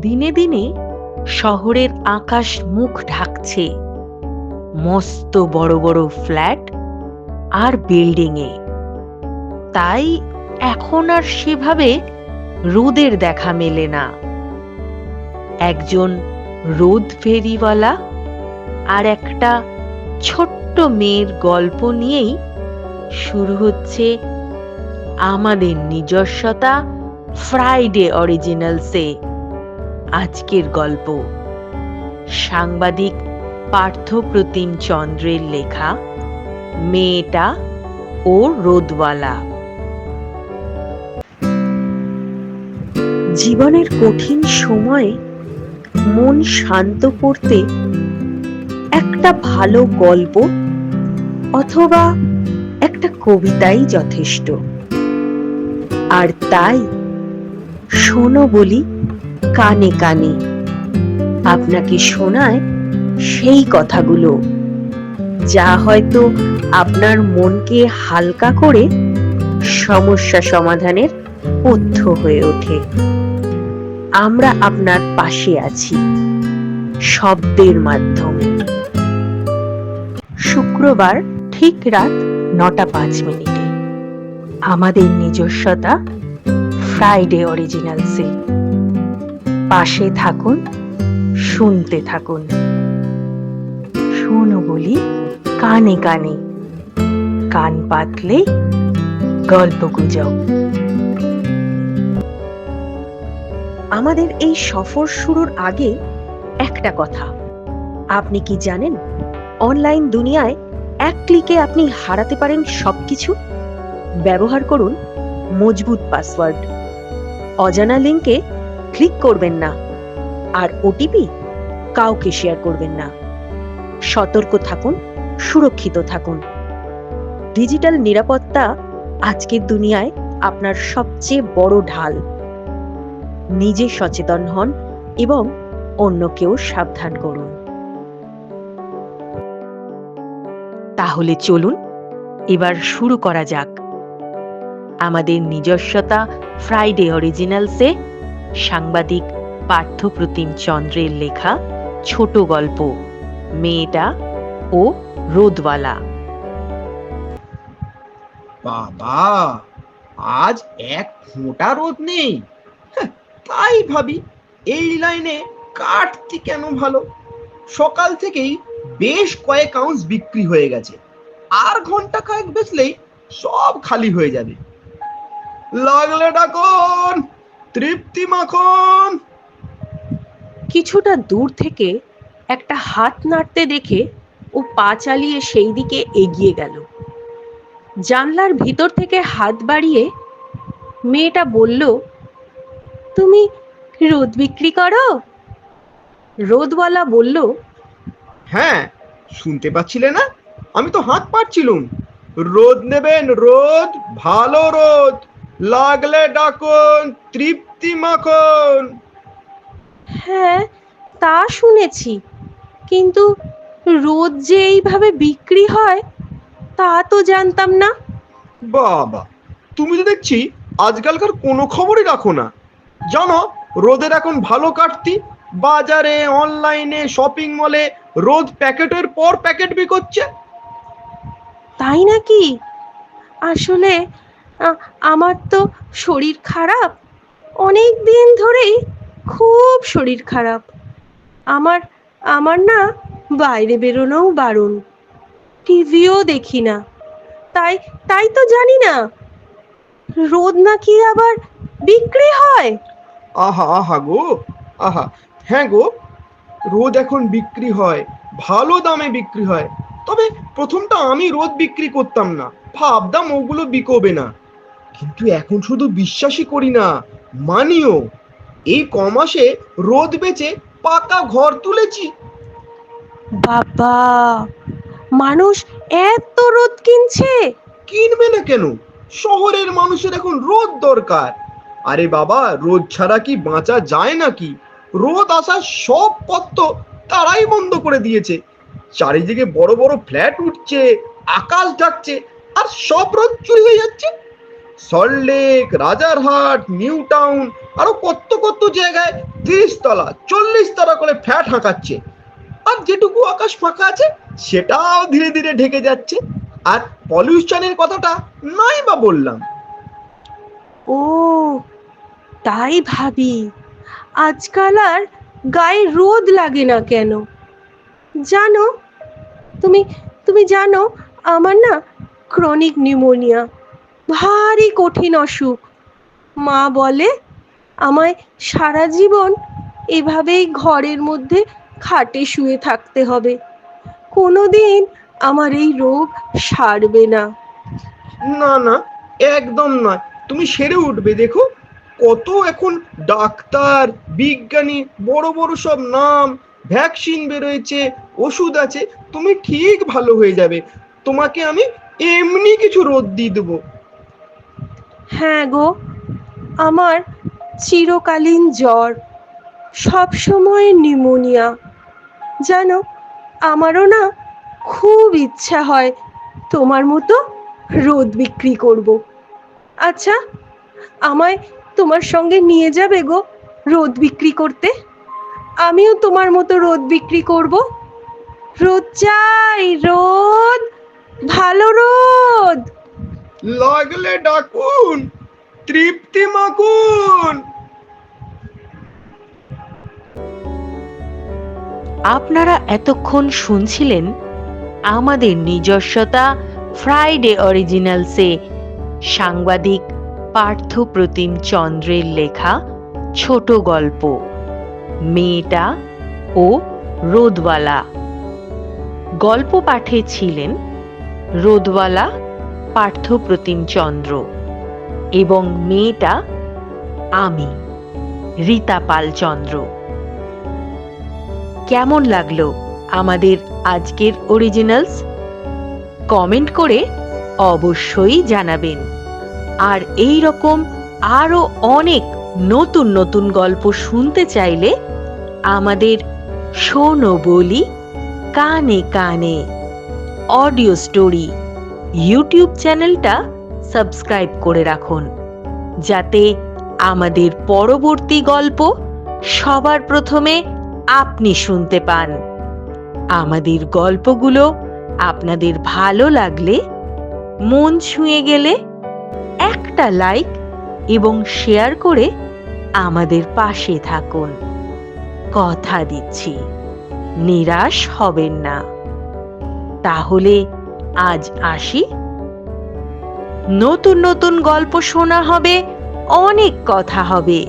দিনে দিনে শহরের আকাশ মুখ ঢাকছে মস্ত বড় বড় ফ্ল্যাট আর বিল্ডিংয়ে। তাই এখন আর সেভাবে রোদের দেখা মেলে না। একজন রোদ ফেরিওয়ালা আর একটা ছোট্ট মেয়ের গল্প নিয়েই শুরু হচ্ছে আমাদের নিজস্বতা ফ্রাইডে অরিজিনালসে আজকের গল্প। সাংবাদিক পার্থপ্রতিম চন্দ্রের লেখা মেয়েটা ও রোদওয়ালা। জীবনের কঠিন সময়ে মন শান্ত করতে একটা ভালো গল্প অথবা একটা কবিতাই যথেষ্ট। আর তাই শোনো বলি কানে কানে, আপনাকে শোনায় সেই কথাগুলো যা হয়তো আপনার মনকে হালকা করে সমস্যা সমাধানের পথ্য হয়ে ওঠে। আমরা আপনার পাশে আছি শব্দের মাধ্যমে। শুক্রবার ঠিক রাত ৯টা ৫ মিনিটে আমাদের নিজস্বতা ফ্রাইডে অরিজিনালসে। পাশে থাকুন, শুনতে থাকুন। শোনো বলি কানে কানে, কান পাতলে গল্প গুজব। আমাদের এই সফর শুরুর আগে একটা কথা, আপনি কি জানেন অনলাইন দুনিয়ায় এক ক্লিকে আপনি হারাতে পারেন সবকিছু? ব্যবহার করুন মজবুত পাসওয়ার্ড। অজানা লিংকে ক্লিক করবেন না, আর ওটিপি কাউকে শেয়ার করবেন না। সতর্ক থাকুন, সুরক্ষিত থাকুন। ডিজিটাল নিরাপত্তা আজকের দুনিয়ায় আপনার সবচেয়ে বড় ঢাল। নিজে সচেতন হন এবং অন্যকেও সাবধান করুন। তাহলে চলুন এবার শুরু করা যাক আমাদের নিজস্বতা ফ্রাইডে অরিজিনালসে সাংবাদিক পার্থপ্রতিম চন্দ্রের লেখা ছোট গল্প মেয়েটা ও রোদওয়ালা। বাবা, আজ এক ফোঁটা রোদ নেই। তাই ভাবি এই লাইনে কাটতি কেন ভালো। সকাল থেকেই বেশ কয়েক আউন্স বিক্রি হয়ে গেছে, আর ঘন্টা কয়েক বেচলেই সব খালি হয়ে যাবে। লাগলে ডাকুন, তৃপ্তি মাখন। কিছুটা দূর থেকে একটা হাত নাড়তে দেখে ও পা চালিয়ে সেই দিকে এগিয়ে গেল। জানলার ভিতর থেকে হাত বাড়িয়ে মেয়েটা বলল, তুমি রোদ বিক্রি করো? রোদওয়ালা বলল, হ্যাঁ, শুনতে পাচ্ছিলে না? আমি তো হাত পাচ্ছিলুম। রোদ নেবেন? রোদ, ভালো রোদ। লাগলে ডাকুন, তৃপ্তি মাখন। হ্যাঁ তা শুনেছি, কিন্তু রোদ যে এইভাবে বিক্রি হয় তা তো জানতাম না। বাবা, তুমি তো দেখছি আজকালকার কোনো খবরই রাখো না। জানো রোদের এখন ভালো কাটতি। বাজারে, অনলাইনে, শপিং মলে রোদ প্যাকেটের পর প্যাকেট বিকোচ্ছে। তাই নাকি? আসলে আমার তো শরীর খারাপ, অনেক দিন ধরেই খুব শরীর খারাপ। আমার আমার না বাইরে বেরোনোও বারণ, টিভিও দেখি না। তাই তাই তো জানি না রোদ নাকি আবার বিক্রি হয়। আহা আহা গো, আহা। হ্যাঁ গো, রোদ এখন বিক্রি হয়, ভালো দামে বিক্রি হয়। তবে প্রথমটা আমি রোদ বিক্রি করতাম না, ভাবতাম ওগুলো বিকোবে না। কিন্তু এখন শুধু বিশ্বাসই করি না, মানিও। এই কমাসে রোদ বেচে পাকা ঘর তুলেছি। বাবা, মানুষ এত রোদ কিনছে? কিনবে না কেন? শহরের মানুষের এখন রোদ দরকার। আরে বাবা, রোদ ছাড়া কি বাঁচা যায় নাকি? রোদ আসার সব পথ তো তারাই বন্ধ করে দিয়েছে। চারিদিকে বড় বড় ফ্ল্যাট উঠছে, আকাশ ডাকছে, আর সব রোদ চুরি হয়ে যাচ্ছে। সল্টলেক, রাজারহাট, নিউ টাউন, আরো কত কত জায়গায় 30 তলা 40 তলা করে ফ্ল্যাট হাঁকাচ্ছে। আর যেটুকু আকাশ ফাঁকা আছে সেটাও ধীরে ধীরে ঢেকে যাচ্ছে। আর পলিউশনের কথাটা নাই বা বললাম। ও, তাই ভাবি আজকাল আর গায়ে রোদ লাগে না কেন জানো? তুমি তুমি জানো আমার না ক্রনিক নিউমোনিয়া, ভারী কঠিন অসুখ। মা বলে আমায় সারা জীবন এভাবেই ঘরের মধ্যে খাটে শুয়ে থাকতে হবে, কোনোদিন আমার এই রোগ সারবে না। না না, একদম নয়, তুমি সেরে উঠবে। দেখো কত এখন ডাক্তার, বিজ্ঞানী, বড় বড় সব নাম, ভ্যাকসিন বেরোয়েছে, ওষুধ আছে, তুমি ঠিক ভালো হয়ে যাবে। তোমাকে আমি এমনি কিছু রোদ দিয়ে দেবো। হ্যাঁ গো, আমার চিরকালীন জ্বর, সব সময় নিউমোনিয়া। জানো, আমারও না খুব ইচ্ছা হয় তোমার মতো রোদ বিক্রি করব। আচ্ছা, আমায় তোমার সঙ্গে নিয়ে যাবে গো রোদ বিক্রি করতে? আমিও তোমার মতো রোদ বিক্রি করব। রোদ চাই, রোদ, ভালো রোদ। লাগলে ডাকুন, তৃপ্তি মাকুন। আপনারা এতক্ষণ শুনছিলেন আমাদের নিজস্বতা ফ্রাইডে অরিজিনালসে সাংবাদিক পার্থপ্রতিম চন্দ্রের লেখা ছোট গল্প মেয়েটা ও রোদওয়ালা। গল্প পাঠে ছিলেন রোদওয়ালা পার্থপ্রতিম চন্দ্র এবং মেয়েটা আমি, রীতা পাল চন্দ্র। কেমন লাগলো আমাদের আজকের অরিজিনালস? কমেন্ট করে অবশ্যই জানাবেন। আর এই রকম আরো অনেক নতুন নতুন গল্প শুনতে চাইলে আমাদের শোনো বলি কানে কানে অডিও স্টোরি ইউটিউব চ্যানেলটা সাবস্ক্রাইব করে রাখুন, যাতে আমাদের পরবর্তী গল্প সবার প্রথমে আপনি শুনতে পান। আমাদের গল্পগুলো আপনাদের ভালো লাগলে, মন ছুঁয়ে গেলে একটা লাইক এবং শেয়ার করে আমাদের পাশে থাকুন। কথা দিচ্ছি নিরাশ হবেন না। তাহলে আজ আসি। নতুন নতুন গল্প শোনা হবে, অনেক কথা হবে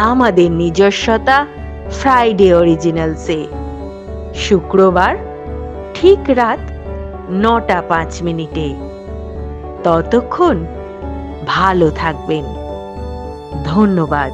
আমাদের নিজস্বতা ফ্রাইডে অরিজিনালসে, শুক্রবার ঠিক রাত 9:05। ততক্ষণ ভালো থাকবেন। ধন্যবাদ।